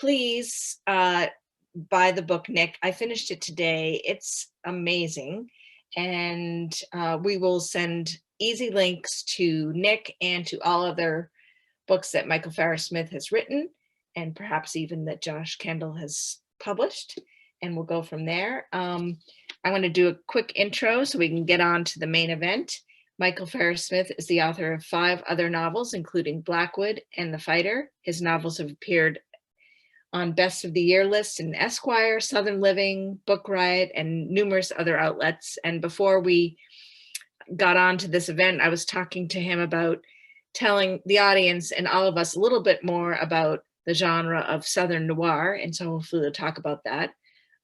please buy the book, Nick. I finished it today. It's amazing. And we will send easy links to Nick and to all other books that Michael Farris Smith has written, and perhaps even that Josh Kendall has published. And we'll go from there. I'm going to do a quick intro so we can get on to the main event. Michael Farris Smith is the author of 5 other novels, including Blackwood and The Fighter. His novels have appeared on Best of the Year lists in Esquire, Southern Living, Book Riot, and numerous other outlets. And before we got on to this event, I was talking to him about telling the audience and all of us a little bit more about the genre of Southern noir. And so hopefully we'll talk about that.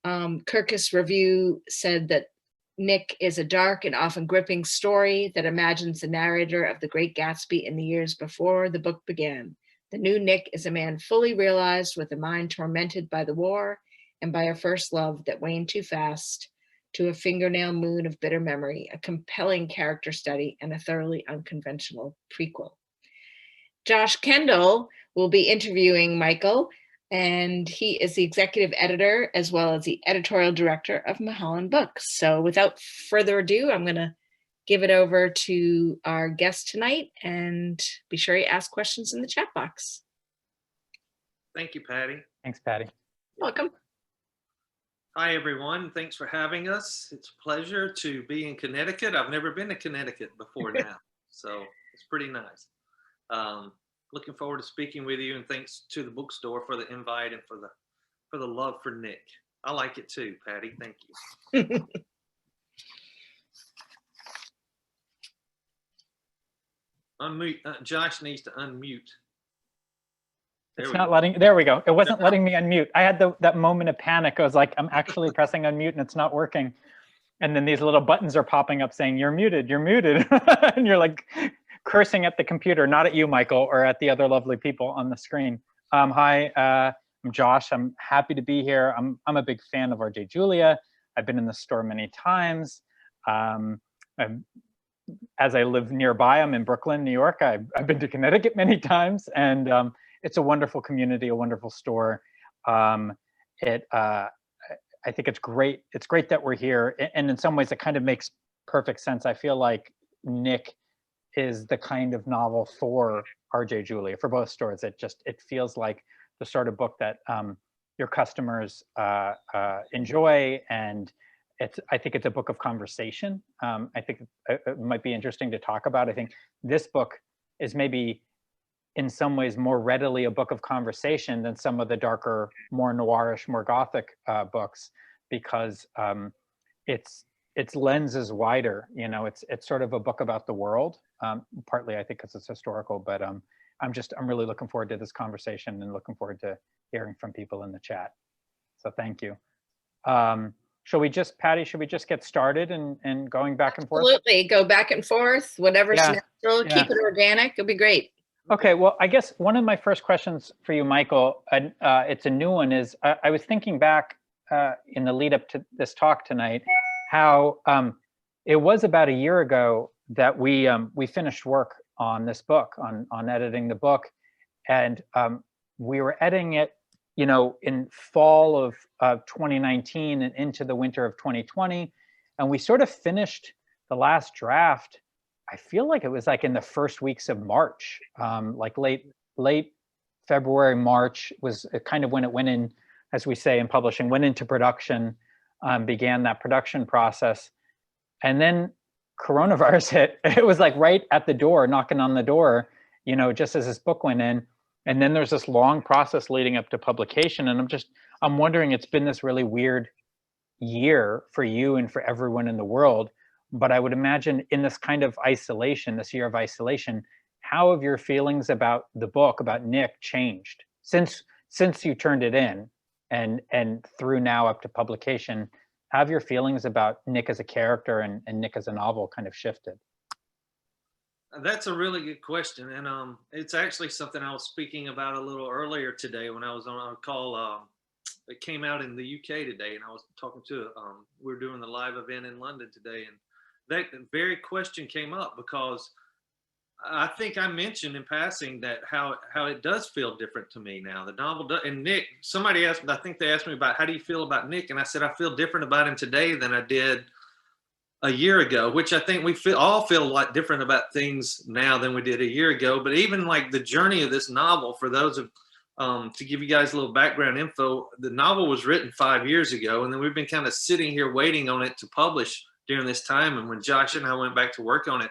Kirkus Review said that Nick is a dark and often gripping story that imagines the narrator of The Great Gatsby in the years before the book began. The new Nick is a man fully realized with a mind tormented by the war and by a first love that waned too fast, to a fingernail moon of bitter memory, a compelling character study, and a thoroughly unconventional prequel. Josh Kendall will be interviewing Michael, and he is the executive editor as well as the editorial director of Mulholland Books. So without further ado, I'm going to give it over to our guest tonight, and be sure you ask questions in the chat box. Thank you, Patty. Thanks, Patty. Welcome. Hi, everyone. Thanks for having us. It's a pleasure to be in Connecticut. I've never been to Connecticut before now, so it's pretty nice. Looking forward to speaking with you, and thanks to the bookstore for the invite and for the love for Nick. I like it too, Patty. Thank you. Unmute. Josh needs to unmute. It's not letting, there we go. It wasn't letting me unmute. I had that moment of panic. I was like, I'm actually pressing unmute and it's not working. And then these little buttons are popping up saying, you're muted, you're muted. And you're like cursing at the computer, not at you, Michael, or at the other lovely people on the screen. Hi, I'm Josh. I'm happy to be here. I'm a big fan of R.J. Julia. I've been in the store many times. As I live nearby, I'm in Brooklyn, New York. I've been to Connecticut many times, and it's a wonderful community, a wonderful store. I think it's great. It's great that we're here, and in some ways, it kind of makes perfect sense. I feel like Nick is the kind of novel for R.J. Julia, for both stores. It feels like the sort of book that your customers enjoy, and I think it's a book of conversation. I think it might be interesting to talk about. I think this book is maybe in some ways more readily a book of conversation than some of the darker, more noirish, more gothic books, because its lens is wider. You know, it's sort of a book about the world. Partly, I think, because it's historical, but I'm really looking forward to this conversation and looking forward to hearing from people in the chat. So thank you. Patty, should we just get started and going back and forth? Absolutely, go back and forth, whatever's natural, yeah. Keep it organic, it'll be great. Okay, well, I guess one of my first questions for you, Michael, it's a new one, is I was thinking back in the lead up to this talk tonight, how it was about a year ago that we finished work on this book, on editing the book, and we were editing it, you know, in fall of 2019 and into the winter of 2020, and we sort of finished the last draft. I feel like it was like in the first weeks of March, like late February, March was kind of when it went in, as we say in publishing, went into production, began that production process. And then coronavirus hit. It was like right at the door, knocking on the door, you know, just as this book went in. And then there's this long process leading up to publication. And I'm wondering, it's been this really weird year for you and for everyone in the world. But I would imagine in this kind of isolation, this year of isolation, how have your feelings about the book, about Nick, changed since you turned it in and through now up to publication? Have your feelings about Nick as a character and Nick as a novel kind of shifted? That's a really good question. And it's actually something I was speaking about a little earlier today when I was on a call that came out in the UK today. And I was talking to, we were doing the live event in London today. And that very question came up because I think I mentioned in passing that how it does feel different to me now. The novel does, and Nick, somebody asked, I think they asked me about how do you feel about Nick, and I said I feel different about him today than I did a year ago, which I think we all feel a lot different about things now than we did a year ago. But even like the journey of this novel, for those of to give you guys a little background info, the novel was written 5 years ago, and then we've been kind of sitting here waiting on it to publish during this time. And when Josh and I went back to work on it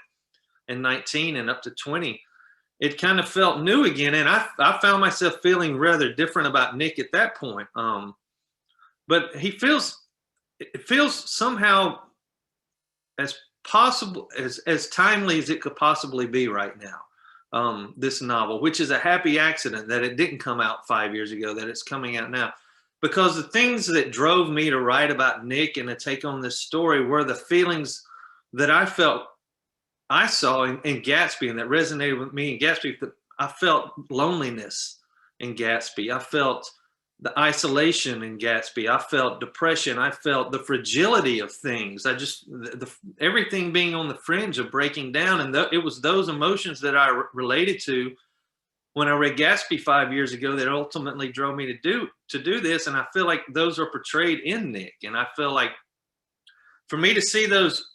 in 19 and up to 20, it kind of felt new again. And I found myself feeling rather different about Nick at that point. But it feels somehow as possible, as timely as it could possibly be right now. This novel, which is a happy accident that it didn't come out 5 years ago, that it's coming out now. Because the things that drove me to write about Nick and to take on this story were the feelings that I felt I saw in Gatsby and that resonated with me in Gatsby. I felt loneliness in Gatsby. I felt the isolation in Gatsby. I felt depression. I felt the fragility of things. I just, everything being on the fringe of breaking down. And it was those emotions that I related to when I read Gatsby 5 years ago that ultimately drove me to do this. And I feel like those are portrayed in Nick. And I feel like for me to see those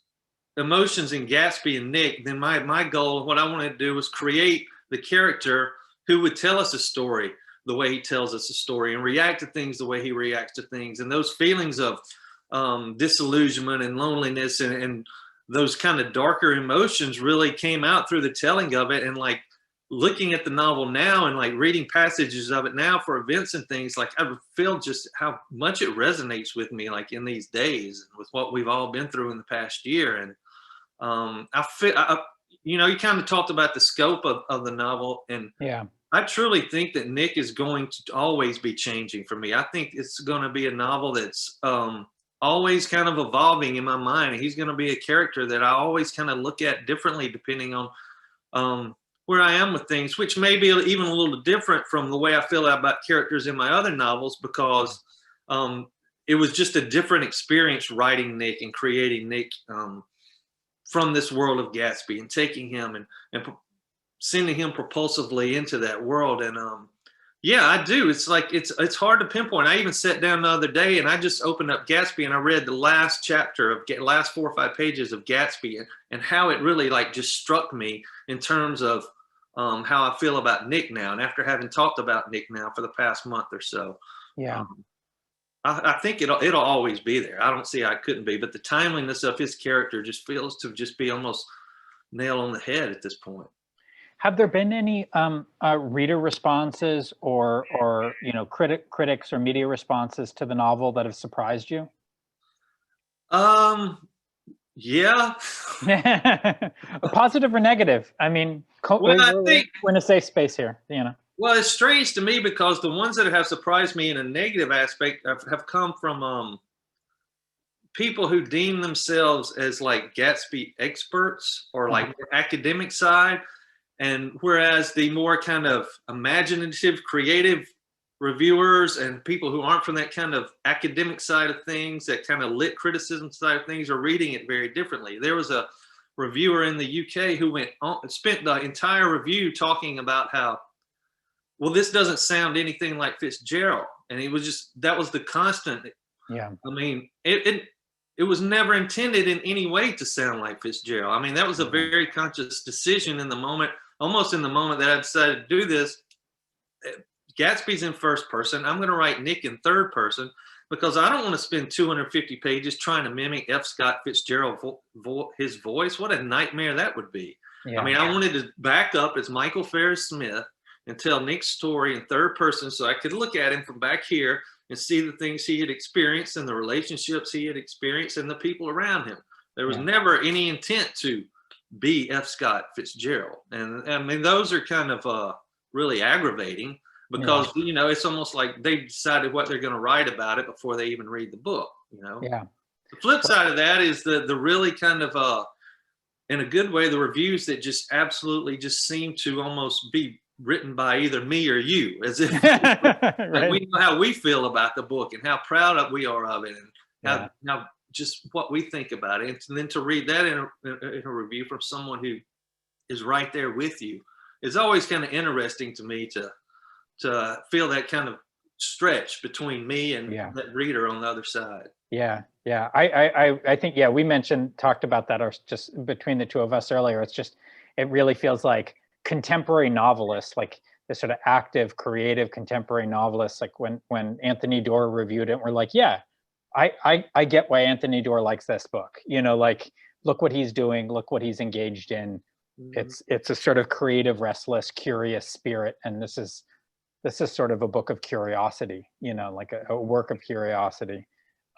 emotions in Gatsby and Nick, then my goal, what I wanted to do was create the character who would tell us a story the way he tells us a story and react to things the way he reacts to things. And those feelings of disillusionment and loneliness and those kind of darker emotions really came out through the telling of it. And like looking at the novel now and like reading passages of it now for events and things, like I feel just how much it resonates with me, like in these days with what we've all been through in the past year. And you know, you kind of talked about the scope of the novel, and yeah, I truly think that Nick is going to always be changing for me. I think it's going to be a novel that's always kind of evolving in my mind. He's going to be a character that I always kind of look at differently depending on where I am with things, which may be even a little different from the way I feel about characters in my other novels, because it was just a different experience writing Nick and creating Nick from this world of Gatsby and taking him and sending him propulsively into that world. And yeah, I do. It's like it's hard to pinpoint. I even sat down the other day and I just opened up Gatsby and I read the last chapter of last 4 or 5 pages of Gatsby and how it really like just struck me in terms of how I feel about Nick now. And after having talked about Nick now for the past month or so, yeah, I think it'll always be there. I don't see how it couldn't be, but the timeliness of his character just feels to just be almost nail on the head at this point. Have there been any reader responses or you know critics or media responses to the novel that have surprised you? Yeah. Positive or negative? I mean, well, I think we're in a safe space here, you know. Well, it's strange to me because the ones that have surprised me in a negative aspect have come from people who deem themselves as like Gatsby experts or like the academic side. And whereas the more kind of imaginative, creative reviewers and people who aren't from that kind of academic side of things, that kind of lit criticism side of things, are reading it very differently. There was a reviewer in the UK who spent the entire review talking about how, well, this doesn't sound anything like Fitzgerald. And it was just, that was the constant. Yeah. I mean, it was never intended in any way to sound like Fitzgerald. I mean, that was a very conscious decision in the moment, almost in the moment that I decided to do this. Gatsby's in first person. I'm going to write Nick in third person because I don't want to spend 250 pages trying to mimic F. Scott Fitzgerald, his voice. What a nightmare that would be. Yeah. I mean, I wanted to back up as Michael Farris Smith and tell Nick's story in third person so I could look at him from back here and see the things he had experienced and the relationships he had experienced and the people around him. There was never any intent to be F. Scott Fitzgerald. And I mean, those are kind of really aggravating because, you know, it's almost like they decided what they're going to write about it before they even read the book, you know? Yeah. The flip side of that is the really kind of, in a good way, the reviews that just absolutely just seem to almost be written by either me or you, as if like we know how we feel about the book and how proud we are of it and how just what we think about it. And then to read that in a review from someone who is right there with you. It's always kind of interesting to me to feel that kind of stretch between me and that reader on the other side. Yeah, yeah. I think, yeah, we talked about that, or just between the two of us earlier. It's just, it really feels like contemporary novelists, like the sort of active, creative contemporary novelists, like when Anthony Doerr reviewed it, we're like, yeah, I get why Anthony Doerr likes this book. You know, like, look what he's doing, look what he's engaged in. It's a sort of creative, restless, curious spirit, and this is sort of a book of curiosity, you know, like a work of curiosity.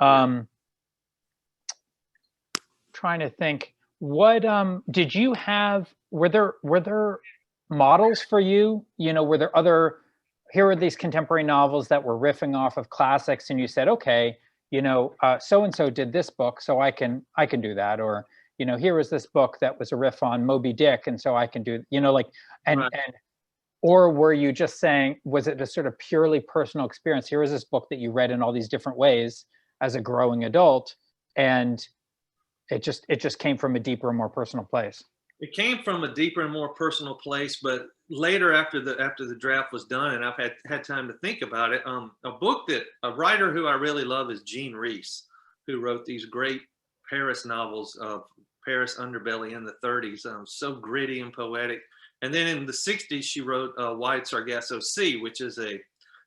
Trying to think, what did you have, were there models for you? You know, were there here are these contemporary novels that were riffing off of classics, and you said, okay, you know, so and so did this book, so I can do that. Or, you know, here was this book that was a riff on Moby Dick, and so I can do, you know, like, and or were you just saying, was it a sort of purely personal experience? Here is this book that you read in all these different ways as a growing adult, and it just came from a deeper, more personal place? It came from a deeper and more personal place, but later, after the draft was done and I've had time to think about it, a writer who I really love is Jean Rhys, who wrote these great Paris novels of Paris underbelly in the 30s, so gritty and poetic. And then in the 60s, she wrote Wide Sargasso Sea, which is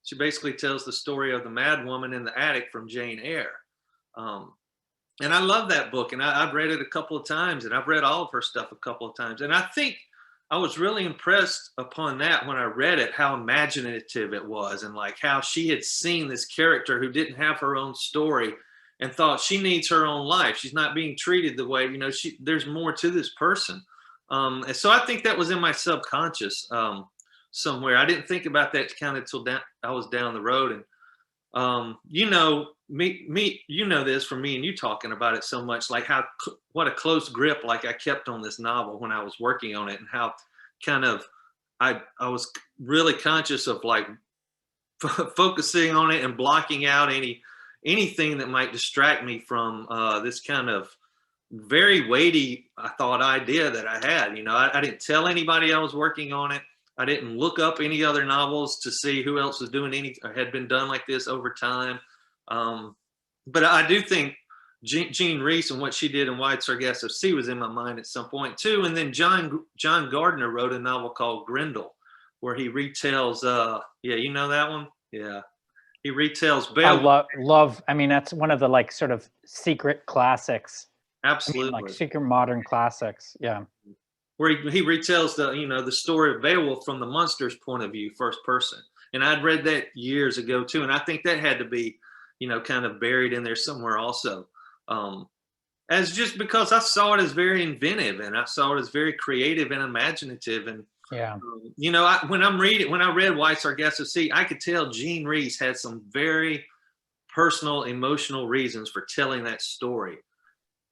she basically tells the story of the mad woman in the attic from Jane Eyre. And I love that book, and I've read it a couple of times, and I've read all of her stuff a couple of times. And I think I was really impressed upon that when I read it, how imaginative it was, and like how she had seen this character who didn't have her own story and thought she needs her own life. She's not being treated the way, you know, there's more to this person. And so I think that was in my subconscious somewhere. I didn't think about that kind of till I was down the road. And, you know, you know this from me and you talking about it so much, like what a close grip like I kept on this novel when I was working on it, and how kind of I was really conscious of like focusing on it and blocking out anything that might distract me from this kind of very weighty, I thought, idea that I had. You know, I didn't tell anybody I was working on it. I didn't look up any other novels to see who else was doing or had been done like this over time. But I do think Jean Rhys and what she did in Wide Sargasso Sea was in my mind at some point too. And then John Gardner wrote a novel called Grendel, where he retells, yeah, you know that one? Yeah. He retells Beowulf. I love, I mean, that's one of the like sort of secret classics. Absolutely. I mean, like secret modern classics. Yeah. Where he retells the story of Beowulf from the monster's point of view, first person. And I'd read that years ago too. And I think that had to be, you know, kind of buried in there somewhere also. As just because I saw it as very inventive, and I saw it as very creative and imaginative. And, yeah, you know, when I read Wide Sargasso Sea, I could tell Jean Rhys had some very personal, emotional reasons for telling that story.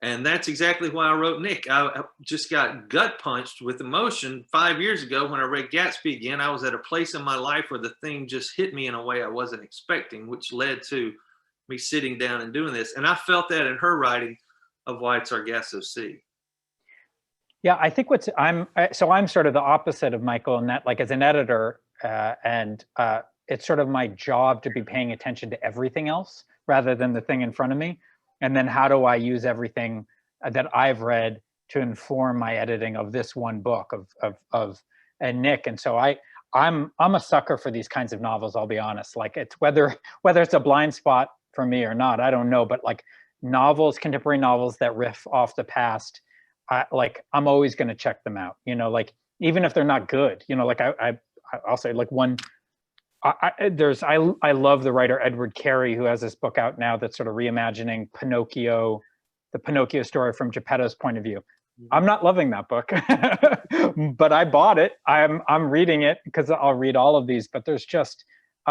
And that's exactly why I wrote Nick. I just got gut punched with emotion 5 years ago when I read Gatsby again. I was at a place in my life where the thing just hit me in a way I wasn't expecting, which led to me sitting down and doing this. And I felt that in her writing of Wide Sargasso Sea. Yeah, I think I'm sort of the opposite of Michael in that, like, as an editor, and it's sort of my job to be paying attention to everything else rather than the thing in front of me. And then how do I use everything that I've read to inform my editing of this one book of Nick? And so I'm a sucker for these kinds of novels, I'll be honest. Like, it's whether it's a blind spot for me or not, I don't know, but like novels, contemporary novels that riff off the past, I'm always going to check them out, you know, like, even if they're not good, you know, like I'll say, like, one, I love the writer Edward Carey, who has this book out now that's sort of reimagining Pinocchio, the Pinocchio story from Geppetto's point of view. I'm not loving that book, but I bought it. I'm reading it because I'll read all of these, but there's just,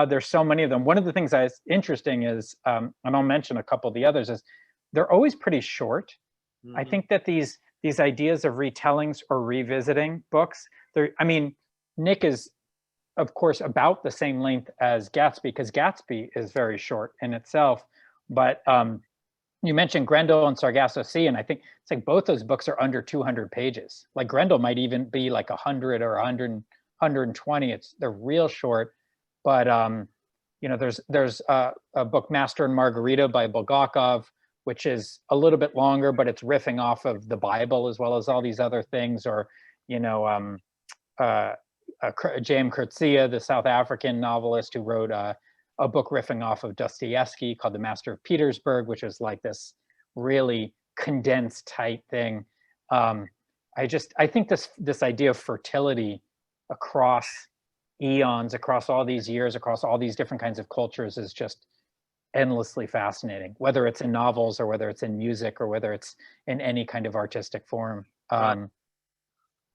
there's so many of them. One of the things that's interesting is, and I'll mention a couple of the others, is they're always pretty short. I think that these ideas of retellings or revisiting books, I mean, Nick is, of course, about the same length as Gatsby, because Gatsby is very short in itself. But you mentioned Grendel and Sargasso Sea, and I think it's like both those books are under 200 pages. Like Grendel might even be like 100 or 120. They're real short, but you know, there's a book, Master and Margarita by Bulgakov, which is a little bit longer, but it's riffing off of the Bible as well as all these other things. Or, you know, J.M. Coetzee, the South African novelist who wrote a book riffing off of Dostoevsky called The Master of Petersburg, which is like this really condensed, tight thing. I think this idea of fertility across eons, across all these years, across all these different kinds of cultures is just endlessly fascinating, whether it's in novels or whether it's in music or whether it's in any kind of artistic form. Right.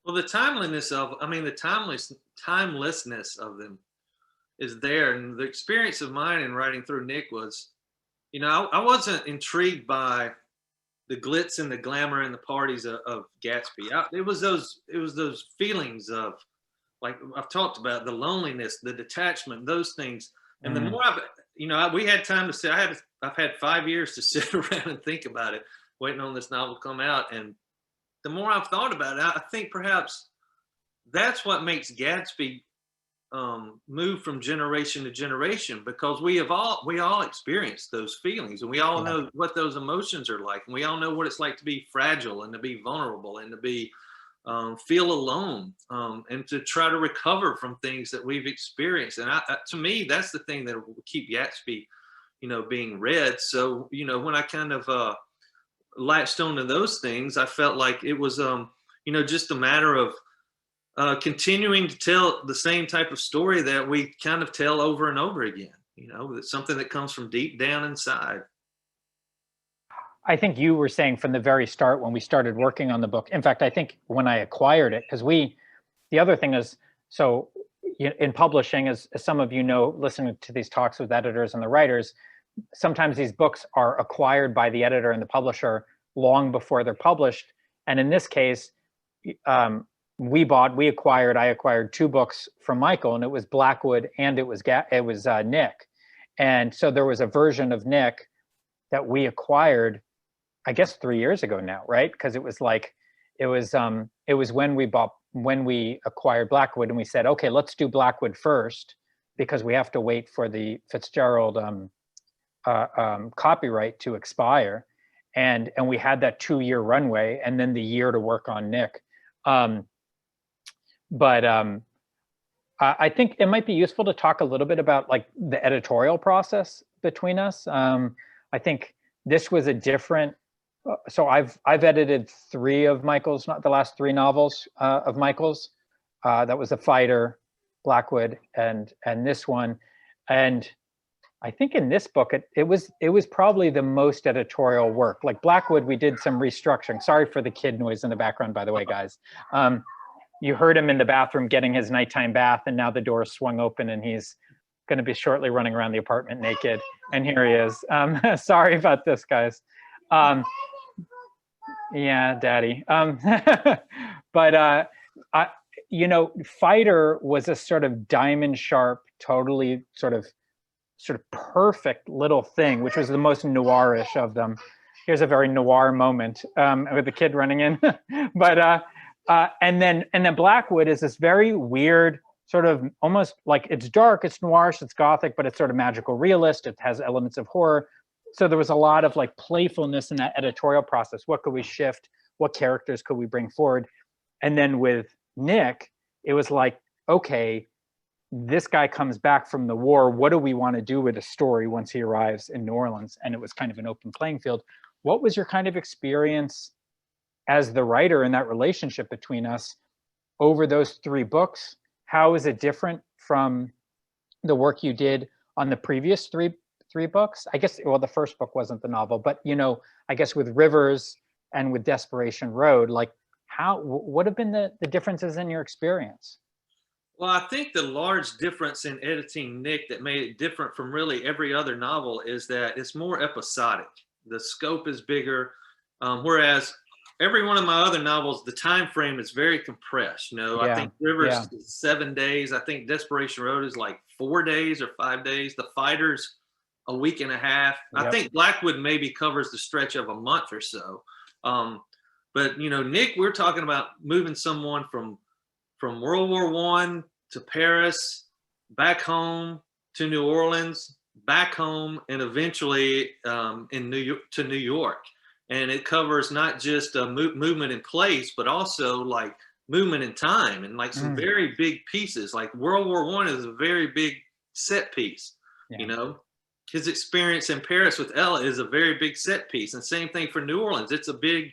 Well, the timeliness of, the timelessness of them is there. And the experience of mine in writing through Nick was, you know, I wasn't intrigued by the glitz and the glamour and the parties of Gatsby. It was those feelings of, like I've talked about, the loneliness, the detachment, those things. And the more we had time to sit. I've had 5 years to sit around and think about it, waiting on this novel to come out. And the more I've thought about it, I think perhaps that's what makes Gatsby move from generation to generation, because we all experienced those feelings, and we all know what those emotions are like, and we all know what it's like to be fragile and to be vulnerable and to be feel alone, and to try to recover from things that we've experienced. And to me, that's the thing that will keep Gatsby, you know, being read. So, you know, when I kind of latched onto those things, I felt like it was, you know, just a matter of continuing to tell the same type of story that we kind of tell over and over again. You know, it's something that comes from deep down inside. I think you were saying from the very start when we started working on the book. In fact, I think when I acquired it, because the other thing is, so in publishing, as some of you know, listening to these talks with editors and the writers, sometimes these books are acquired by the editor and the publisher long before they're published. And in this case, I acquired 2 books from Michael, and it was Blackwood and it was Nick. And so there was a version of Nick that we acquired, I guess 3 years ago now, right? Because it was when we acquired Blackwood, and we said, okay, let's do Blackwood first because we have to wait for the Fitzgerald copyright to expire, and we had that 2-year runway, and then the year to work on Nick. But I think it might be useful to talk a little bit about like the editorial process between us. I think this was a different. So I've edited 3 of Michael's, not the last 3 novels of Michael's. That was The Fighter, Blackwood, and this one. And I think in this book, it was probably the most editorial work. Like Blackwood, we did some restructuring. Sorry for the kid noise in the background, by the way, guys. You heard him in the bathroom getting his nighttime bath, and now the door is swung open, and he's going to be shortly running around the apartment naked. And here he is. Sorry about this, guys. Yeah, Daddy. But you know, Fighter was a sort of diamond sharp, totally sort of perfect little thing, which was the most noirish of them. Here's a very noir moment with the kid running in. But and then Blackwood is this very weird, sort of almost like, it's dark, it's noirish, it's gothic, but it's sort of magical realist. It has elements of horror. So there was a lot of like playfulness in that editorial process. What could we shift? What characters could we bring forward? And then with Nick, it was like, okay, this guy comes back from the war. What do we want to do with the story once he arrives in New Orleans? And it was kind of an open playing field. What was your kind of experience as the writer in that relationship between us over those 3 books? How is it different from the work you did on the previous three books? I guess, well, the first book wasn't the novel, but, you know, I guess with Rivers and with Desperation Road, like what have been the differences in your experience? Well, I think the large difference in editing Nick that made it different from really every other novel is that it's more episodic. The scope is bigger, whereas every one of my other novels, the time frame is very compressed. You know, I think Rivers is 7 days. I think Desperation Road is like 4 days or 5 days. The Fighters a week and a half. Yep. I think Blackwood maybe covers the stretch of a month or so. But you know, Nick, we're talking about moving someone from World War I to Paris, back home to New Orleans, back home, and eventually in New York. And it covers not just movement in place, but also like movement in time, and like some very big pieces. Like World War I is a very big set piece. You know, his experience in Paris with Ella is a very big set piece, and same thing for New Orleans. It's a big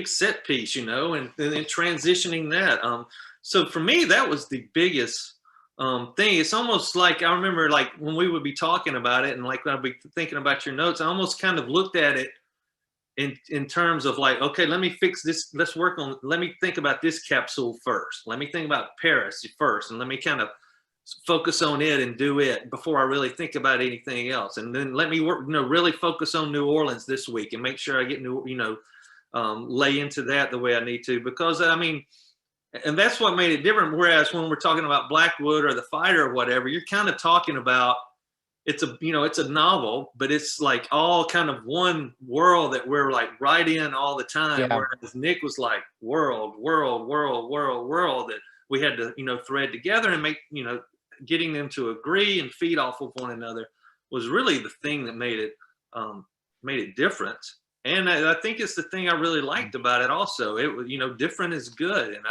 set piece, you know, and then transitioning that. So for me, that was the biggest thing. It's almost like, I remember like when we would be talking about it, and like when I'd be thinking about your notes, I almost kind of looked at it in terms of like, okay, let me fix this. Let me think about this capsule first. Let me think about Paris first, and let me kind of focus on it and do it before I really think about anything else. And then let me work, you know, really focus on New Orleans this week and make sure I get lay into that the way I need to, because I mean, and that's what made it different. Whereas when we're talking about Blackwood or The Fighter or whatever, you're kind of talking about, it's a novel, but it's like all kind of one world that we're like right in all the time. Yeah. Whereas Nick was like world that we had to, you know, thread together and make, you know, getting them to agree and feed off of one another was really the thing that made it different. And I think it's the thing I really liked about it also. It was, you know, different is good. And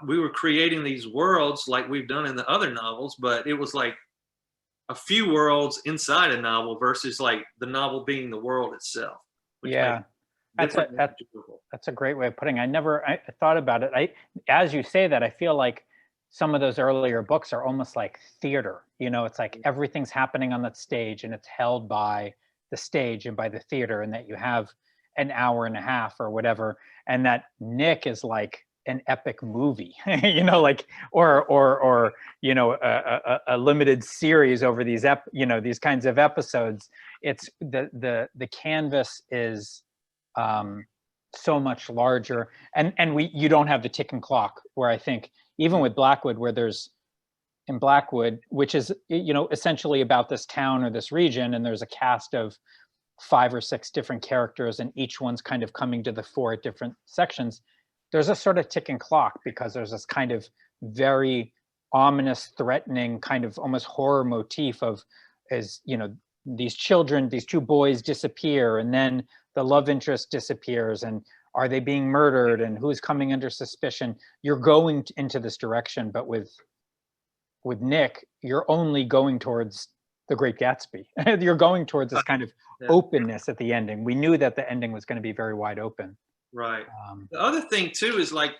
we were creating these worlds like we've done in the other novels, but it was like a few worlds inside a novel versus like the novel being the world itself. Yeah, that's a great way of putting it. I thought about it. As you say that, I feel like some of those earlier books are almost like theater. You know, it's like everything's happening on that stage and it's held by the stage and by the theater, and that you have an hour and a half or whatever, and that Nick is like an epic movie, you know, like, or you know, a limited series over these these kinds of episodes. It's the canvas is so much larger, and you don't have the ticking clock, where I think even with Blackwood, in Blackwood, which is, you know, essentially about this town or this region, and there's a cast of 5 or 6 different characters, and each one's kind of coming to the fore at different sections. There's a sort of ticking clock, because there's this kind of very ominous, threatening, kind of almost horror motif of, as you know, these 2 boys disappear, and then the love interest disappears, and are they being murdered, and who's coming under suspicion? You're going into this direction, but with Nick, you're only going towards The Great Gatsby. You're going towards this kind of openness at the ending. We knew that the ending was going to be very wide open. Right. The other thing too is like,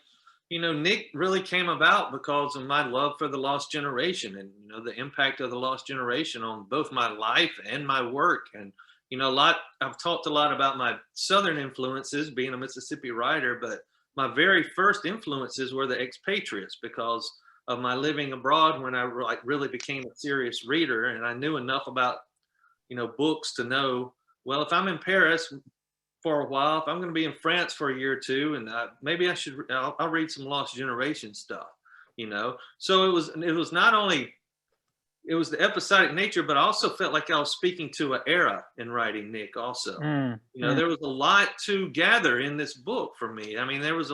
you know, Nick really came about because of my love for the Lost Generation, and, you know, the impact of the Lost Generation on both my life and my work. And, you know, I've talked a lot about my Southern influences being a Mississippi writer, but my very first influences were the expatriates, because of my living abroad when I really became a serious reader, and I knew enough about, you know, books to know, well, if I'm in Paris for a while, if I'm going to be in France for a year or two, and maybe I'll read some Lost Generation stuff, you know. So it was not only, it was the episodic nature, but I also felt like I was speaking to an era in writing Nick also. You know, there was a lot to gather in this book for me. I mean, there was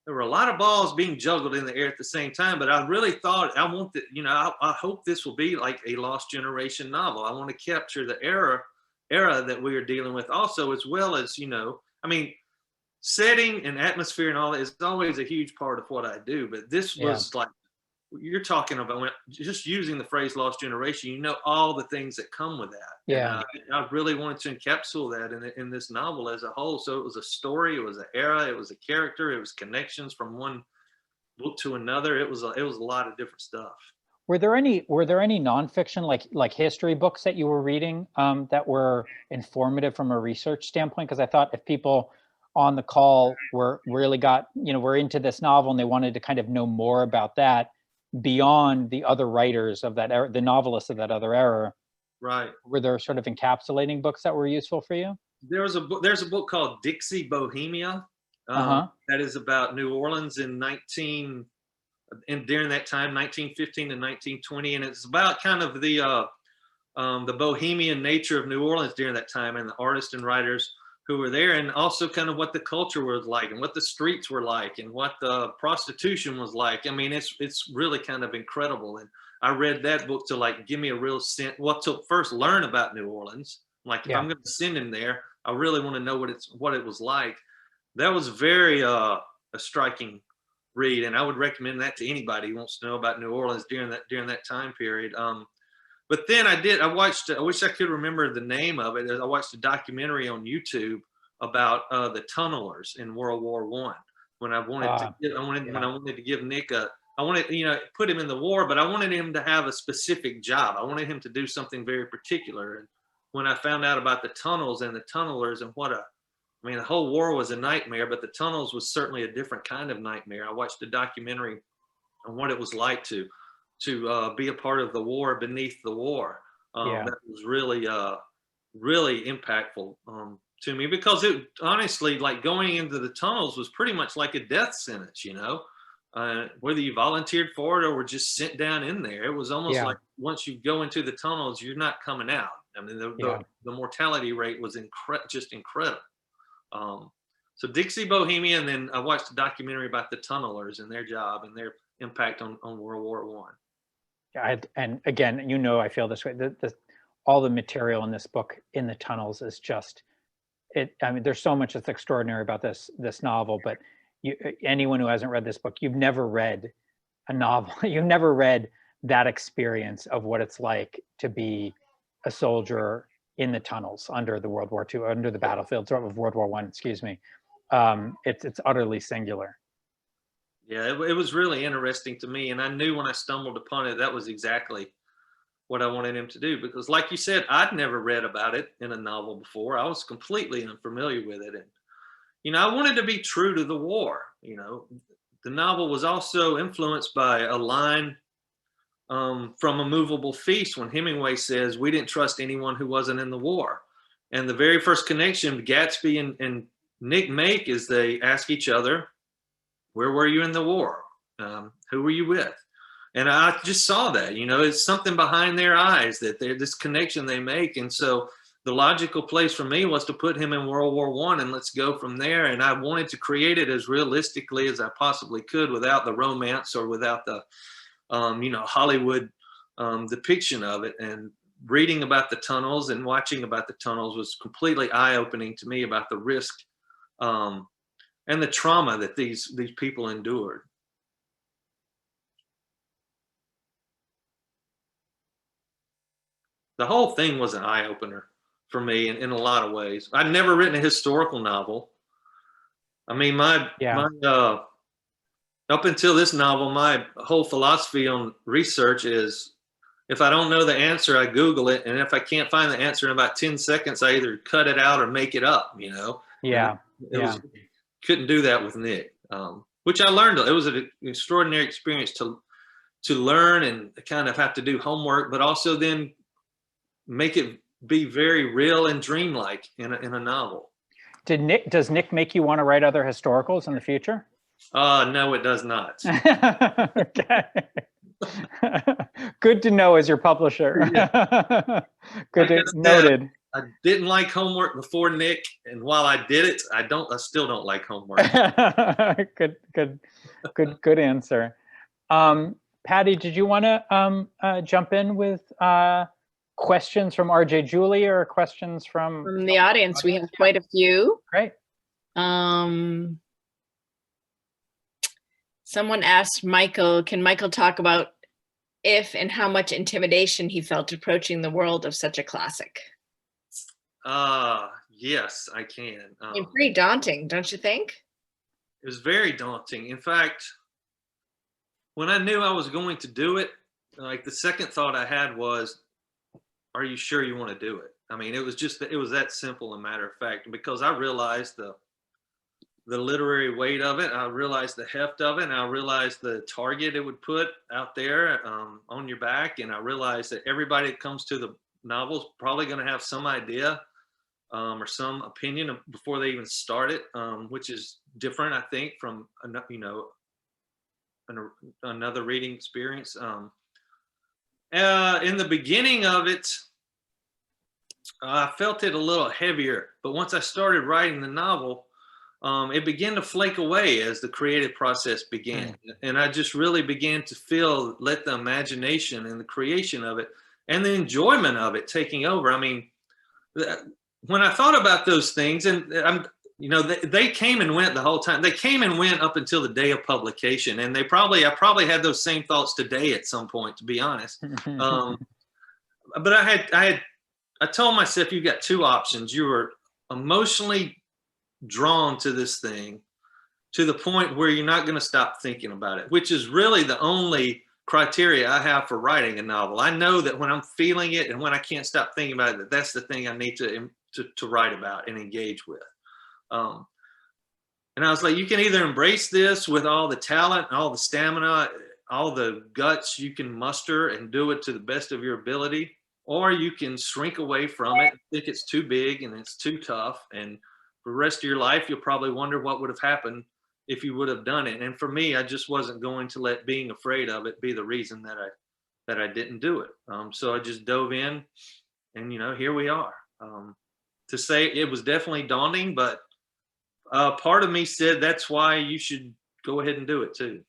there were a lot of balls being juggled in the air at the same time, but I really thought, I hope this will be like a Lost Generation novel. I want to capture the era that we are dealing with also, as well as, you know, I mean, setting and atmosphere and all that is always a huge part of what I do, but this was like, you're talking about just using the phrase Lost Generation, you know, all the things that come with that. Yeah. And, I really wanted to encapsulate that in this novel as a whole. So it was a story, it was an era, it was a character, it was connections from one book to another. It was a lot of different stuff. Were there any nonfiction, like history books that you were reading that were informative from a research standpoint? Because I thought if people on the call were into this novel and they wanted to kind of know more about that beyond the other writers of that era, the novelists of that other era, right? Were there sort of encapsulating books that were useful for you? There's a book called Dixie Bohemia that is about New Orleans in and during that time, 1915 to 1920, and it's about kind of the bohemian nature of New Orleans during that time, and the artists and writers who were there, and also kind of what the culture was like, and what the streets were like, and what the prostitution was like. I mean, it's really kind of incredible. And I read that book to like give me a real sense, well, to first learn about New Orleans. Like, if I'm going to send him there, I really want to know what it was like. That was very a striking read, and I would recommend that to anybody who wants to know about New Orleans during that time period. But then I watched, I wish I could remember the name of it. I watched a documentary on YouTube about the tunnelers in World War I. When I wanted to give Nick I wanted, put him in the war, but I wanted him to have a specific job. I wanted him to do something very particular. And when I found out about the tunnels and the tunnelers and the whole war was a nightmare, but the tunnels was certainly a different kind of nightmare. I watched a documentary on what it was like to be a part of the war beneath the war. That was really, really impactful to me, because it honestly, like, going into the tunnels was pretty much like a death sentence, whether you volunteered for it or were just sent down in there. It was almost like once you go into the tunnels, you're not coming out. I mean, the mortality rate was just incredible. So Dixie Bohemia, and then I watched a documentary about the tunnelers and their job and their impact on World War I. And again, I feel this way. All the material in this book, in the tunnels, is just it. I mean, there's so much that's extraordinary about this novel. But anyone who hasn't read this book, you've never read a novel. You've never read that experience of what it's like to be a soldier in the tunnels under the World War II, under the battlefields of World War I. Excuse me. It's utterly singular. Yeah, it was really interesting to me, and I knew when I stumbled upon it, that was exactly what I wanted him to do, because, like you said, I'd never read about it in a novel before. I was completely unfamiliar with it, and I wanted to be true to the war. The novel was also influenced by a line from A Movable Feast, when Hemingway says, "We didn't trust anyone who wasn't in the war." And the very first connection Gatsby and Nick make is they ask each other, "Where were you in the war? Who were you with?" And I just saw that, it's something behind their eyes, that they're this connection they make. And so the logical place for me was to put him in World War I, and let's go from there. And I wanted to create it as realistically as I possibly could, without the romance or without the, Hollywood depiction of it. And reading about the tunnels and watching about the tunnels was completely eye-opening to me about the risk and the trauma that these people endured. The whole thing was an eye-opener for me in a lot of ways. I'd never written a historical novel. I mean, up until this novel, my whole philosophy on research is, if I don't know the answer, I Google it. And if I can't find the answer in about 10 seconds, I either cut it out or make it up, Couldn't do that with Nick, which I learned. It was an extraordinary experience to learn and kind of have to do homework, but also then make it be very real and dreamlike in a novel. Does Nick make you want to write other historicals in the future? No, it does not. Okay. Good to know as your publisher. Yeah. Noted. I didn't like homework before Nick, and while I did it, I still don't like homework. Good answer. Patty, did you want to jump in with questions from RJ Julie or questions from the audience? We have quite a few. Great. Someone asked Michael, can Michael talk about if and how much intimidation he felt approaching the world of such a classic? Yes, I can. Pretty daunting, don't you think? It was very daunting. In fact, when I knew I was going to do it, like, the second thought I had was, are you sure you want to do it? I mean, it was that simple, a matter of fact, because I realized the literary weight of it. I realized the heft of it, and I realized the target it would put out there on your back. And I realized that everybody that comes to the novel is probably going to have some idea or some opinion before they even start it, which is different, I think, from a another reading experience. In the beginning of it, I felt it a little heavier, but once I started writing the novel, it began to flake away as the creative process began. And I just really began to let the imagination and the creation of it and the enjoyment of it taking over. I mean, when I thought about those things, and they came and went the whole time. They came and went up until the day of publication, and I probably had those same thoughts today at some point, to be honest. But I told myself, you've got two options. You are emotionally drawn to this thing to the point where you're not going to stop thinking about it, which is really the only criteria I have for writing a novel. I know that when I'm feeling it and when I can't stop thinking about it, that's the thing I need to write about and engage with. And I was like, you can either embrace this with all the talent, all the stamina, all the guts you can muster and do it to the best of your ability, or you can shrink away from it, think it's too big and it's too tough, and for the rest of your life, you'll probably wonder what would have happened if you would have done it. And for me, I just wasn't going to let being afraid of it be the reason that I didn't do it. So I just dove in, and here we are. To say it was definitely daunting, but part of me said that's why you should go ahead and do it too.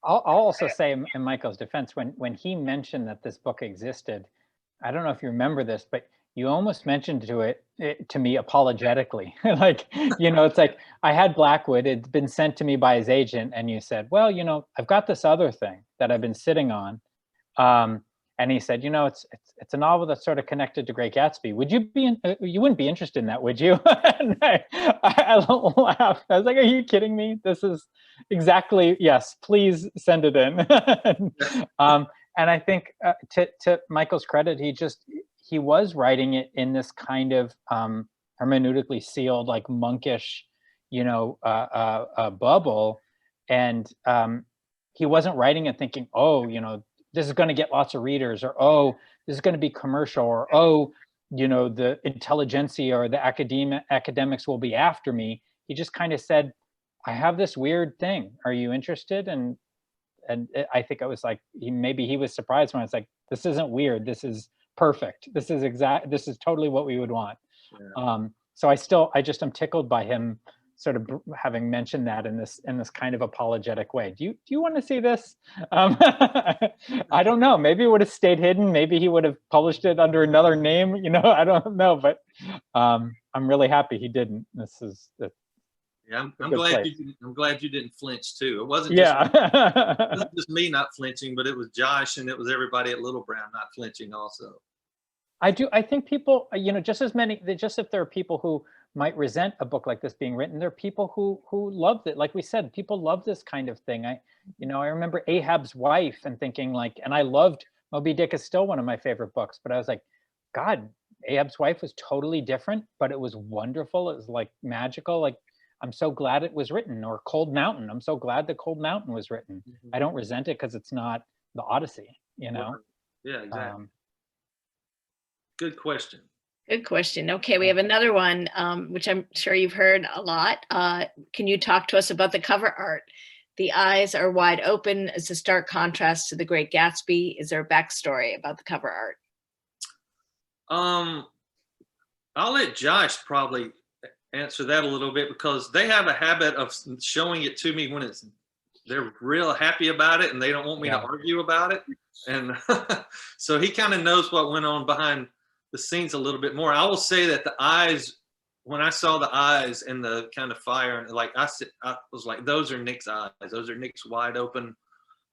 I'll also say in Michael's defense, when he mentioned that this book existed, I don't know if you remember this, but you almost mentioned it to me apologetically. Like, it's like, I had Blackwood, it'd been sent to me by his agent, and you said, well, I've got this other thing that I've been sitting on. And he said, it's a novel that's sort of connected to Great Gatsby. Would you you wouldn't be interested in that, would you? And I laughed. I was like, are you kidding me? This is exactly, yes, please send it in. And I think to Michael's credit, he was writing it in this kind of hermeneutically sealed, like monkish, bubble. And he wasn't writing it thinking, oh, this is going to get lots of readers, or, oh, this is going to be commercial, or, oh, the intelligentsia or the academics will be after me. He just kind of said, I have this weird thing. Are you interested? And I think it was like, maybe he was surprised when I was like, this isn't weird. This is perfect. This is totally what we would want. Yeah. So I'm tickled by him sort of having mentioned that in this kind of apologetic way. Do you want to see this? I don't know. Maybe it would have stayed hidden. Maybe he would have published it under another name. I don't know. But I'm really happy he didn't. Yeah, I'm glad you didn't flinch too. It wasn't just me not flinching, but it was Josh and it was everybody at Little Brown not flinching also. I think people, just if there are people who might resent a book like this being written, there are people who loved it. Like we said, people love this kind of thing. I remember Ahab's Wife and thinking and I loved Moby Dick is still one of my favorite books, but I was like, God, Ahab's Wife was totally different, but it was wonderful. It was like magical. Like, I'm so glad it was written. Or Cold Mountain. I'm so glad that Cold Mountain was written. Mm-hmm. I don't resent it because it's not the Odyssey, Yeah, exactly. Good question. Good question. Okay, we have another one, which I'm sure you've heard a lot. Can you talk to us about the cover art? The eyes are wide open. It's a stark contrast to The Great Gatsby. Is there a backstory about the cover art? I'll let Josh probably answer that a little bit, because they have a habit of showing it to me when they're real happy about it and they don't want me to argue about it. And so he kind of knows what went on behind the scenes a little bit more. I will say that the eyes, when I saw the eyes and the kind of fire, and I was like, those are Nick's eyes. Those are Nick's wide open,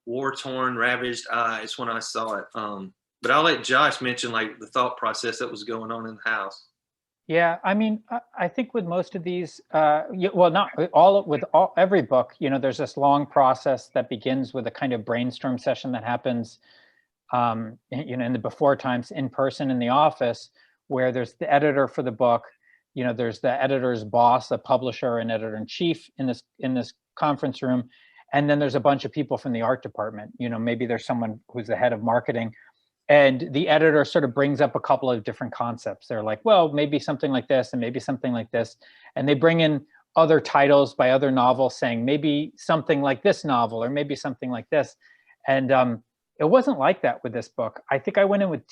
war-torn, ravaged eyes when I saw it. But I'll let Josh mention the thought process that was going on in the house. Yeah, I mean, I think with most of these, not all, every book, there's this long process that begins with a kind of brainstorm session that happens, in the before times in person in the office, where there's the editor for the book, there's the editor's boss, the publisher, and editor-in-chief in this conference room, and then there's a bunch of people from the art department. Maybe there's someone who's the head of marketing. And the editor sort of brings up a couple of different concepts. They're like, well, maybe something like this and maybe something like this. And they bring in other titles by other novels saying maybe something like this novel or maybe something like this. And it wasn't like that with this book. I think I went in with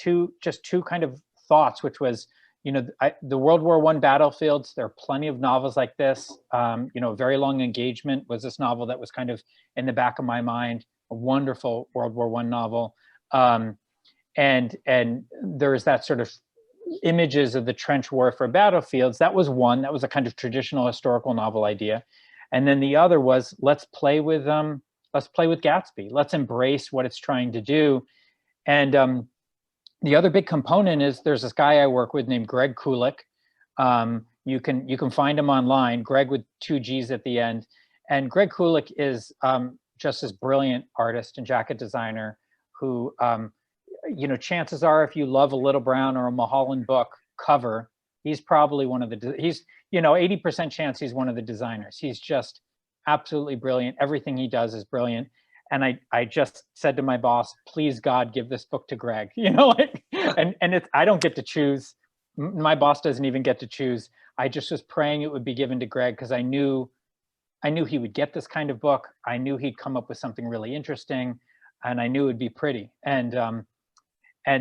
just two kind of thoughts, which was, the World War I battlefields, there are plenty of novels like this. Very Long Engagement was this novel that was kind of in the back of my mind, a wonderful World War I novel. And there's that sort of images of the trench warfare battlefields. That was one. That was a kind of traditional historical novel idea. And then the other was, let's play with Gatsby. Let's embrace what it's trying to do. And the other big component is there's this guy I work with named Greg Kulik. You can find him online, Greg with 2 G's at the end. And Greg Kulik is just this brilliant artist and jacket designer who, chances are if you love a Little Brown or a Mulholland book cover, he's probably 80% chance he's one of the designers. He's just absolutely brilliant. Everything he does is brilliant. And I just said to my boss, please God, give this book to Greg, and it's, I don't get to choose. My boss doesn't even get to choose. I just was praying it would be given to Greg because I knew he would get this kind of book. I knew he'd come up with something really interesting, and I knew it'd be pretty. And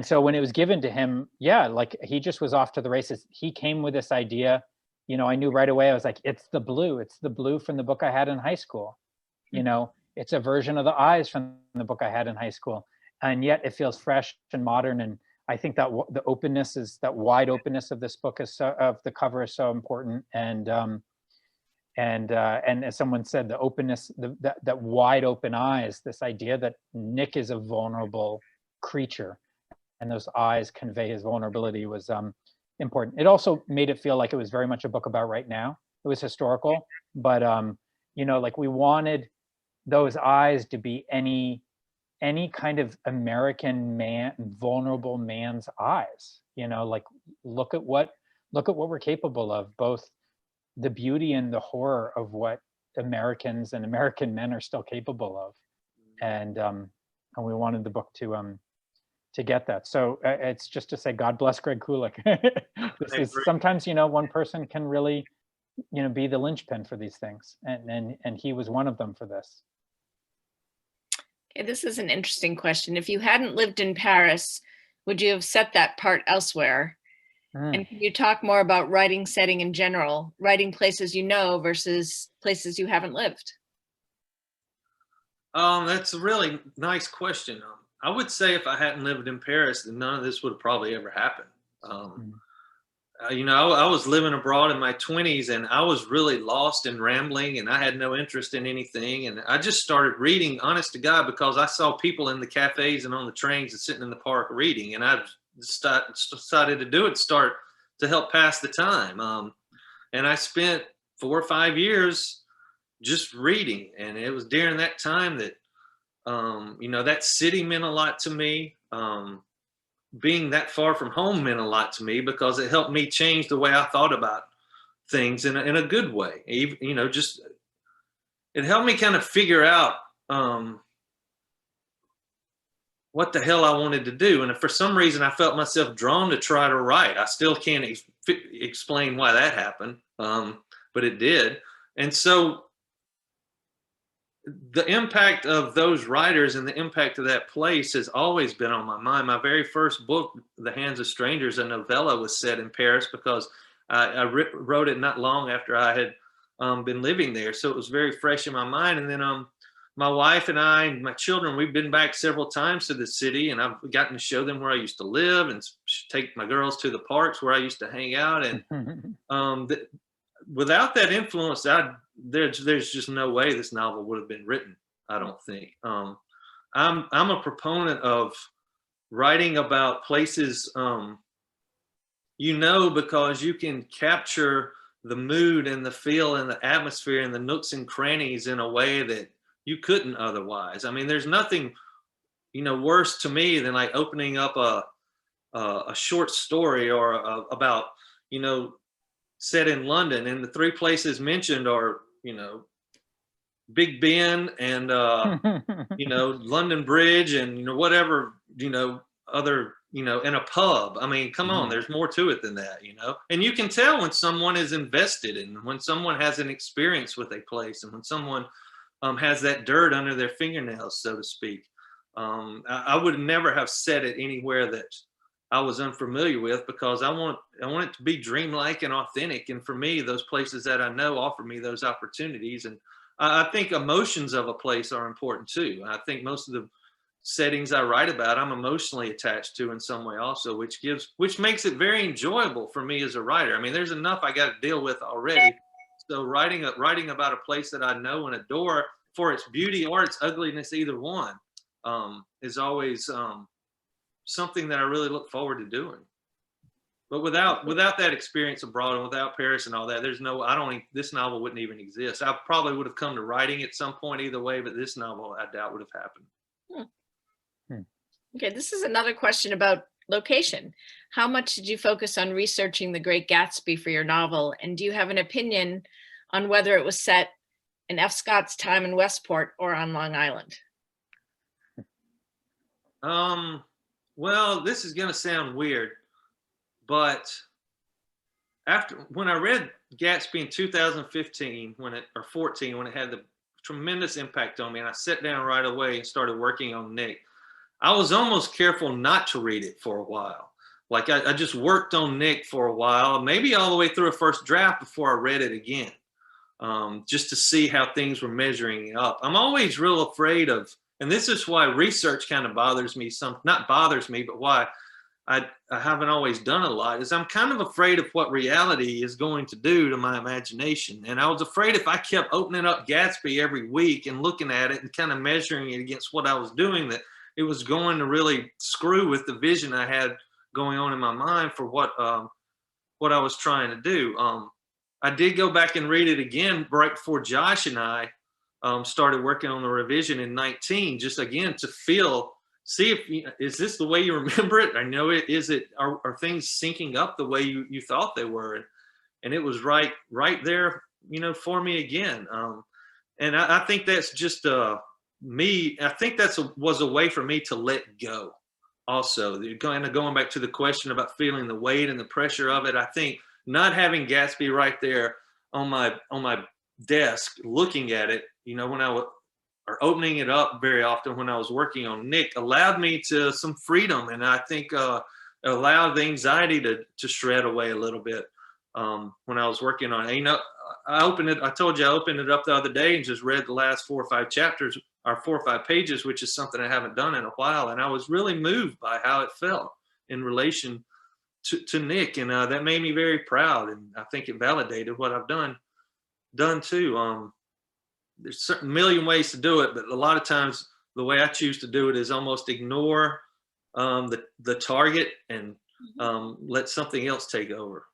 so when it was given to him, like he just was off to the races. He came with this idea, I knew right away. I was like, it's the blue from the book I had in high school. It's a version of the eyes from the book I had in high school. And yet it feels fresh and modern. And I think that that wide openness of this book of the cover is so important. And as someone said, the openness, that wide open eyes, this idea that Nick is a vulnerable creature and those eyes convey his vulnerability was important. It also made it feel like it was very much a book about right now. It was historical, but like we wanted those eyes to be any kind of American man, vulnerable man's eyes. Like look at what we're capable of, both the beauty and the horror of what Americans and American men are still capable of, and we wanted the book to get that. So it's just to say, God bless Greg Kulik. This is sometimes one person can really be the linchpin for these things, and he was one of them for this. Okay, this is an interesting question. If you hadn't lived in Paris, would you have set that part elsewhere? And can you talk more about writing setting in general, writing places versus places you haven't lived? That's a really nice question. I would say if I hadn't lived in Paris, then none of this would have probably ever happened. I was living abroad in my 20s, and I was really lost and rambling, and I had no interest in anything. And I just started reading, honest to God, because I saw people in the cafes and on the trains and sitting in the park reading. And I decided to do it, start to help pass the time. And I spent 4 or 5 years just reading. And it was during that time that, that city meant a lot to me. Being that far from home meant a lot to me because it helped me change the way I thought about things in a good way. Even, it helped me kind of figure out what the hell I wanted to do. And if for some reason I felt myself drawn to try to write, I still can't explain why that happened, but it did. And so the impact of those writers and the impact of that place has always been on my mind. My very first book, The Hands of Strangers, a novella, was set in Paris because I wrote it not long after I had been living there. So it was very fresh in my mind. And then my wife and I and my children, we've been back several times to the city, and I've gotten to show them where I used to live and take my girls to the parks where I used to hang out. And without that influence, there's just no way this novel would have been written, I don't think. I'm a proponent of writing about places, because you can capture the mood and the feel and the atmosphere and the nooks and crannies in a way that you couldn't otherwise. I mean, there's nothing, worse to me than like opening up a short story or about, set in London, and the 3 places mentioned are, Big Ben and, London Bridge and, whatever, other, in a pub. I mean, come on, there's more to it than that, and you can tell when someone is invested and when someone has an experience with a place and when someone has that dirt under their fingernails, so to speak. I would never have said it anywhere that I was unfamiliar with, because I want it to be dreamlike and authentic. And for me, those places that I know offer me those opportunities. And I think emotions of a place are important too. I think most of the settings I write about, I'm emotionally attached to in some way also, which makes it very enjoyable for me as a writer. I mean, there's enough I got to deal with already. So writing about a place that I know and adore for its beauty or its ugliness, either one, is always something that I really look forward to doing. But without that experience abroad and without Paris and all that, this novel wouldn't even exist. I probably would have come to writing at some point either way, but this novel I doubt would have happened. Okay, this is another question about location. How much did you focus on researching The Great Gatsby for your novel? And do you have an opinion on whether it was set in F. Scott's time in Westport or on Long Island? Well, this is going to sound weird, but when I read Gatsby in 2015, or 14, when it had the tremendous impact on me, and I sat down right away and started working on Nick, I was almost careful not to read it for a while. Like I just worked on Nick for a while, maybe all the way through a first draft before I read it again, just to see how things were measuring up. I'm always real afraid of, and this is why research kind of bothers me, not bothers me, but why I haven't always done a lot, is I'm kind of afraid of what reality is going to do to my imagination. And I was afraid if I kept opening up Gatsby every week and looking at it and kind of measuring it against what I was doing, that it was going to really screw with the vision I had going on in my mind for what I was trying to do. I did go back and read it again right before Josh and I started working on the revision in 19, just again to see if, is this the way you remember it? I know it, are things syncing up the way you thought they were? And it was right there, for me again. And I think that's just, I think was a way for me to let go. Also, kind of going back to the question about feeling the weight and the pressure of it, I think not having Gatsby right there on my desk, looking at it, or opening it up very often when I was working on Nick, allowed me to some freedom, and I think allowed the anxiety to shred away a little bit when I was working on it. I told you I opened it up the other day and just read the last 4 or 5 chapters, or 4 or 5 pages, which is something I haven't done in a while. And I was really moved by how it felt in relation to Nick. And that made me very proud. And I think it validated what I've done too. There's a million ways to do it, but a lot of times the way I choose to do it is almost ignore the target and let something else take over.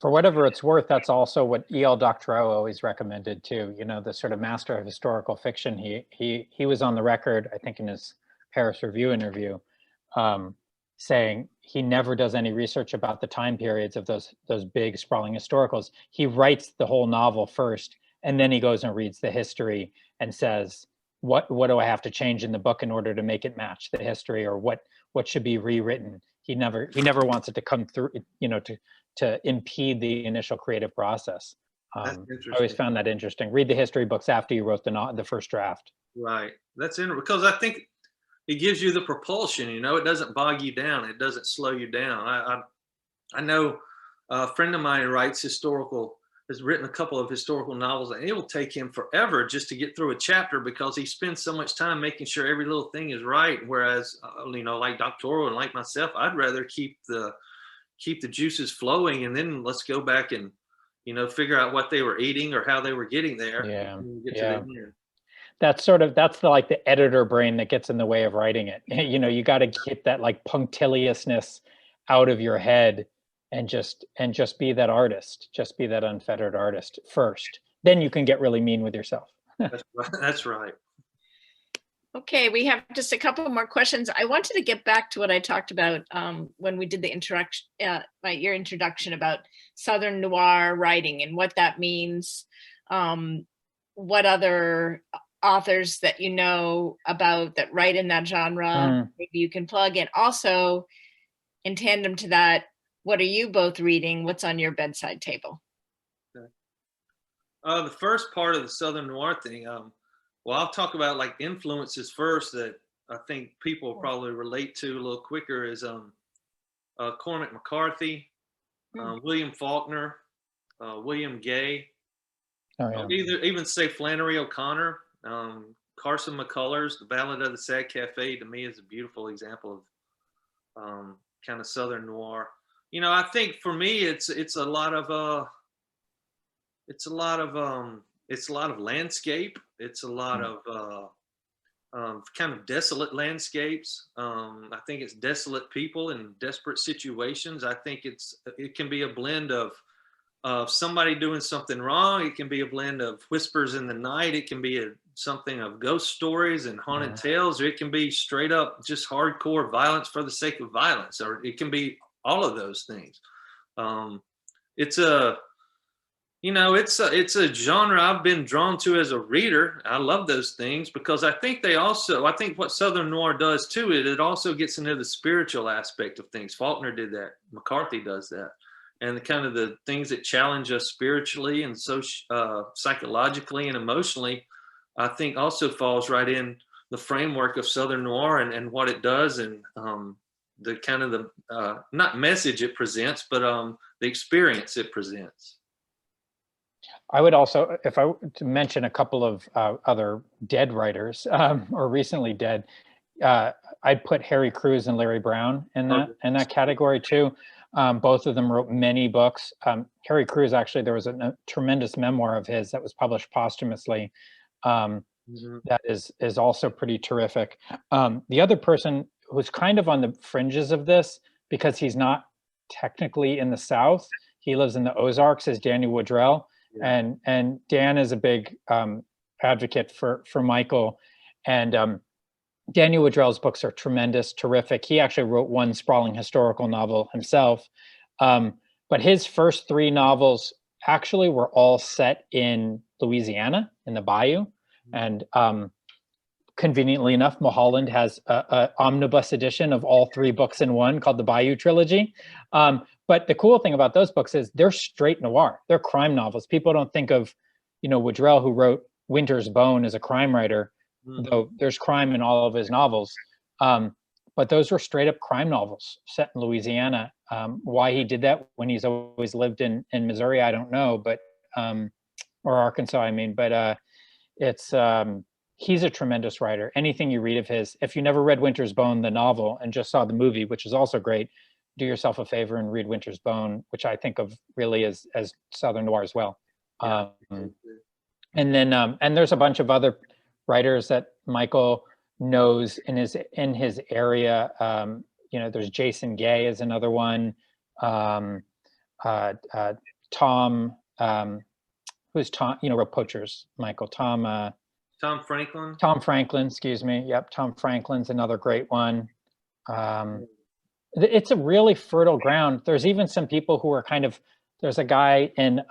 For whatever it's worth, that's also what E.L. Doctorow always recommended too. The sort of master of historical fiction. He was on the record, I think, in his Paris Review interview, saying he never does any research about the time periods of those big sprawling historicals. He writes the whole novel first, and then he goes and reads the history and says, what do I have to change in the book in order to make it match the history, or what should be rewritten? He never wants it to come through, to impede the initial creative process. I always found that interesting. Read the history books after you wrote the first draft. Right. That's interesting, because I think it gives you the propulsion. It doesn't bog you down. It doesn't slow you down. I know a friend of mine has written a couple of historical novels, and it will take him forever just to get through a chapter because he spends so much time making sure every little thing is right. Whereas, like Doctorow and like myself, I'd rather keep the juices flowing, and then let's go back and figure out what they were eating or how they were getting there. That's the editor brain that gets in the way of writing it. You got to get that like punctiliousness out of your head and just be that artist, just be that unfettered artist first. Then you can get really mean with yourself. That's right. Okay, we have just a couple more questions. I wanted to get back to what I talked about when we did the introduction, your introduction about Southern noir writing and what that means. What other authors that you know about that write in that genre, maybe you can plug. And also, in tandem to that, what are you both reading? What's on your bedside table? The first part of the Southern Noir thing, well, I'll talk about like influences first that I think people will probably relate to a little quicker is Cormac McCarthy, William Faulkner, William Gay. Oh, yeah. Even say Flannery O'Connor, Carson McCullers, The Ballad of the Sad Cafe, to me is a beautiful example of kind of Southern noir. You know, I think for me, it's a lot of landscape. It's a lot of kind of desolate landscapes. I think it's desolate people in desperate situations. I think it can be a blend of somebody doing something wrong. It can be a blend of whispers in the night. It can be something of ghost stories and haunted tales, or it can be straight up just hardcore violence for the sake of violence, or it can be all of those things. It's a genre I've been drawn to as a reader. I love those things because I think what Southern noir does too, it also gets into the spiritual aspect of things. Faulkner did that. McCarthy does that. And the things that challenge us spiritually and psychologically and emotionally, I think also falls right in the framework of Southern noir and what it does, and the kind of the not message it presents, but the experience it presents. I would also, if I were to mention a couple of other dead writers or recently dead, I'd put Harry Crews and Larry Brown in that category too. Both of them wrote many books. Harry Crews, actually, there was a tremendous memoir of his that was published posthumously. That is also pretty terrific. The other person who's kind of on the fringes of this, because he's not technically in the South, he lives in the Ozarks, is Daniel Woodrell. Yeah. And Dan is a big advocate for Michael. And Daniel Woodrell's books are tremendous, terrific. He actually wrote one sprawling historical novel himself. But his first three novels actually were all set in Louisiana, in the Bayou. And conveniently enough, Mulholland has an omnibus edition of all three books in one called the Bayou Trilogy. But the cool thing about those books is they're straight noir. They're crime novels. People don't think of, Woodrell, who wrote Winter's Bone, as a crime writer, though there's crime in all of his novels. But those were straight up crime novels set in Louisiana. Why he did that when he's always lived in Missouri, I don't know, but or Arkansas, I mean. But he's a tremendous writer. Anything you read of his, if you never read Winter's Bone, the novel, and just saw the movie, which is also great, do yourself a favor and read Winter's Bone, which I think of really as Southern noir as well. Yeah. And then and there's a bunch of other writers that Michael knows in his area. There's Jason Gay is another one. Tom, who's Tom? Wrote Poachers. Michael. Tom Franklin. Tom Franklin, excuse me. Yep, Tom Franklin's another great one. It's a really fertile ground. There's even some people who are there's a guy in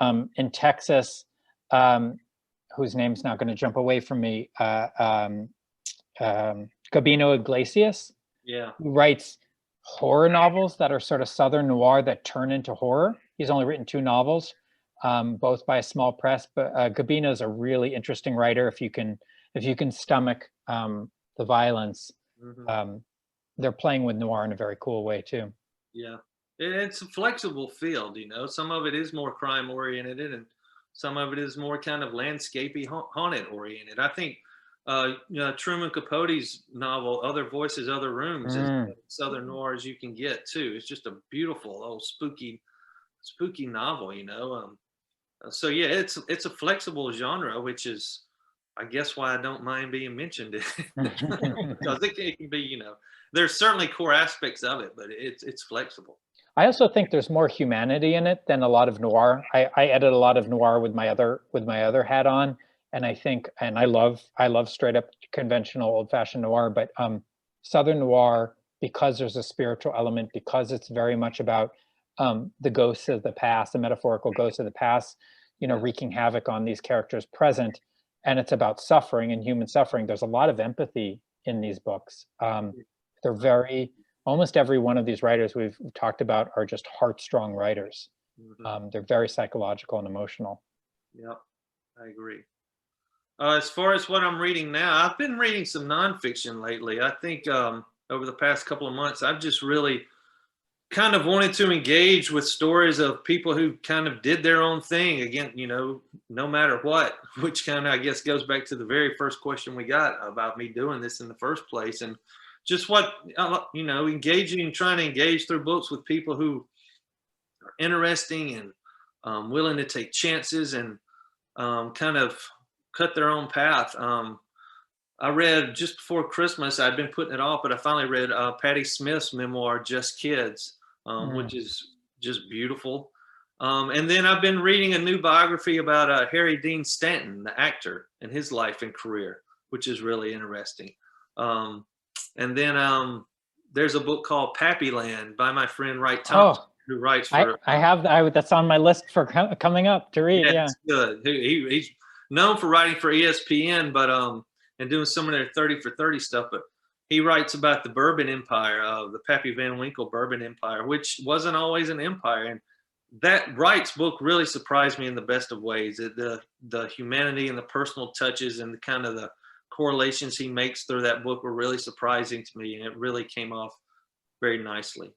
Texas whose name's not going to jump away from me. Gabino Iglesias. Yeah. Who writes horror novels that are sort of Southern noir that turn into horror. He's only written 2 novels, both by a small press, but Gabino is a really interesting writer. If you can stomach the violence, they're playing with noir in a very cool way too. Yeah, it's a flexible field. Some of it is more crime oriented, and some of it is more kind of landscapey, haunted oriented. I think Truman Capote's novel "Other Voices, Other Rooms" is Southern noir as you can get too. It's just a beautiful old spooky novel. So yeah, it's a flexible genre, which is, I guess, why I don't mind being mentioned because it can be, there's certainly core aspects of it, but it's flexible. I also think there's more humanity in it than a lot of noir. I edit a lot of noir with my other hat on, and I love straight up conventional old fashioned noir, but Southern noir, because there's a spiritual element, because it's very much about the ghosts of the past, the metaphorical ghosts of the past, wreaking havoc on these characters present. and it's about suffering and human suffering. There's a lot of empathy in these books. They're very, almost every one of these writers we've talked about are just heartstrong writers. They're very psychological and emotional. Yep, I agree. As far as what I'm reading now, I've been reading some nonfiction lately. I think over the past couple of months, I've just really kind of wanted to engage with stories of people who kind of did their own thing, again, you know, no matter what, which kind of, I guess, goes back to the very first question we got about me doing this in the first place. And just what, you know, trying to engage through books with people who are interesting and willing to take chances and kind of cut their own path. I read just before Christmas, I'd been putting it off, but I finally read Patti Smith's memoir, Just Kids, which is just beautiful. And then I've been reading a new biography about Harry Dean Stanton, the actor, and his life and career, which is really interesting. And then there's a book called Pappyland by my friend Wright Thompson, who writes for... I have, that's on my list for coming up to read, yeah. It's good. He's known for writing for ESPN, but and doing some of their 30 for 30 stuff, but he writes about the Bourbon Empire, the Pappy Van Winkle Bourbon Empire, which wasn't always an empire. And that Wright's book really surprised me in the best of ways. The humanity and the personal touches and the kind of the correlations he makes through that book were really surprising to me, and it really came off very nicely.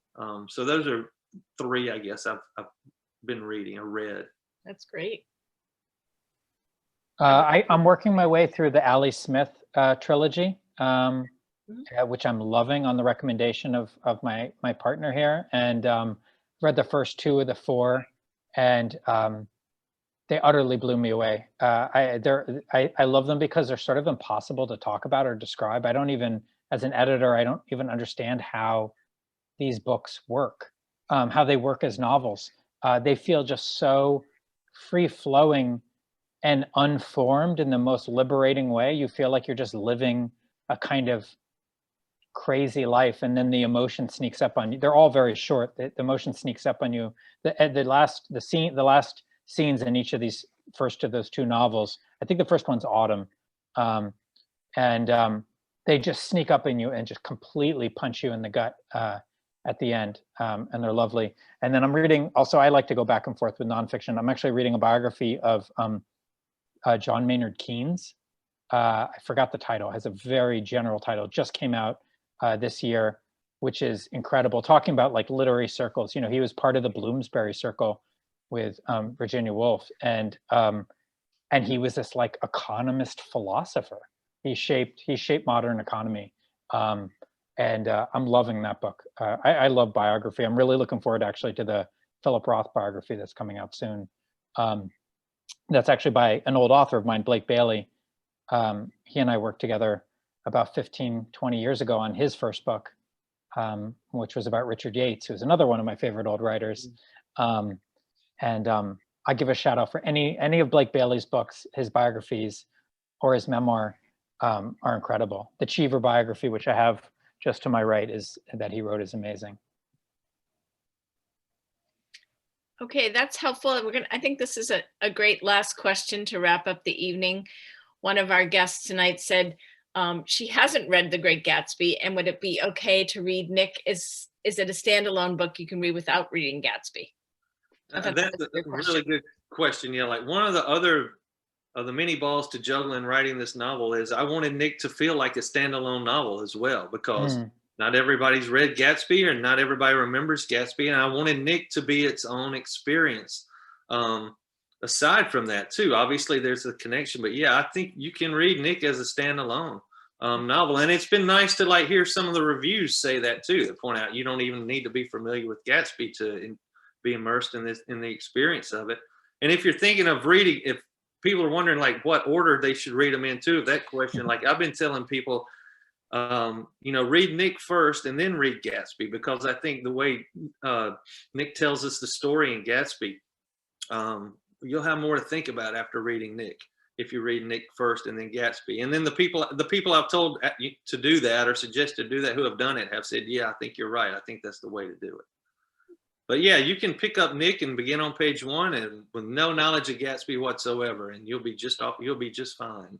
So those are three, I guess, I've been reading or read. That's great. I'm working my way through the Ali Smith trilogy, which I'm loving on the recommendation of my partner here, and read the first two of the four, and they utterly blew me away. I love them because they're sort of impossible to talk about or describe. I don't even, as an editor, I don't even understand how these books work, how they work as novels. They feel just so free-flowing and unformed in the most liberating way. You feel like you're just living a kind of crazy life, and then the emotion sneaks up on you. They're all very short. The emotion sneaks up on you. The last scenes in each of these first of those two novels, I think the first one's Autumn, and they just sneak up in you and just completely punch you in the gut at the end, and they're lovely. And then I'm reading, also I like to go back and forth with nonfiction. I'm actually reading a biography of John Maynard Keynes. I forgot the title. It has a very general title. It just came out this year, which is incredible. Talking about like literary circles. You know, he was part of the Bloomsbury Circle with Virginia Woolf, and he was this like economist philosopher. He shaped modern economy, and I'm loving that book. I love biography. I'm really looking forward actually to the Philip Roth biography that's coming out soon. That's actually by an old author of mine, Blake Bailey. He and I worked together about 15, 20 years ago on his first book, which was about Richard Yates, who's another one of my favorite old writers. I give a shout out for any of Blake Bailey's books. His biographies or his memoir are incredible. The Cheever biography, which I have just to my right, that he wrote, is amazing. Okay, that's helpful. And I think this is a great last question to wrap up the evening. One of our guests tonight said she hasn't read The Great Gatsby, and would it be okay to read Nick? Is it a standalone book you can read without reading Gatsby? That's a really good question. Yeah, like one of the other of the many balls to juggle in writing this novel is I wanted Nick to feel like a standalone novel as well, because not everybody's read Gatsby, or not everybody remembers Gatsby, and I wanted Nick to be its own experience. Aside from that too, obviously there's a connection, but yeah, I think you can read Nick as a standalone novel. And it's been nice to like hear some of the reviews say that too, that point out you don't even need to be familiar with Gatsby to be immersed in the experience of it. And if you're thinking of reading, if people are wondering like what order they should read them into, that question, like I've been telling people, read Nick first and then read Gatsby, because I think the way Nick tells us the story in Gatsby, you'll have more to think about after reading Nick if you read Nick first and then Gatsby. And then the people I've told to do that or suggest to do that who have done it have said, yeah, I think you're right. I think that's the way to do it. But yeah, you can pick up Nick and begin on page 1 and with no knowledge of Gatsby whatsoever, and you'll be just fine.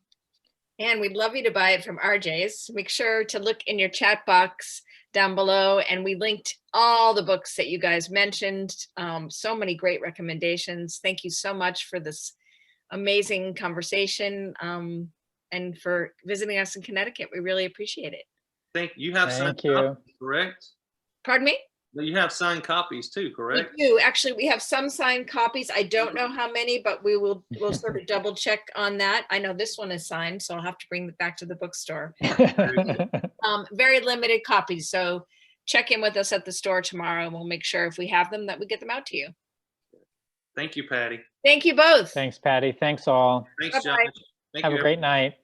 And we'd love you to buy it from RJ's. Make sure to look in your chat box down below. And we linked all the books that you guys mentioned. So many great recommendations. Thank you so much for this amazing conversation and for visiting us in Connecticut. We really appreciate it. Thank you. Have signed Thank you. copies, correct? Pardon me? You have signed copies too, correct? We do. Actually, we have some signed copies. I don't know how many, but we'll sort of double check on that. I know this one is signed, so I'll have to bring it back to the bookstore. Very limited copies. So check in with us at the store tomorrow and we'll make sure if we have them that we get them out to you. Thank you, Patty. Thank you both. Thanks, Patty. Thanks all. Thanks, Bye-bye. Josh. Thank Have you, a great night.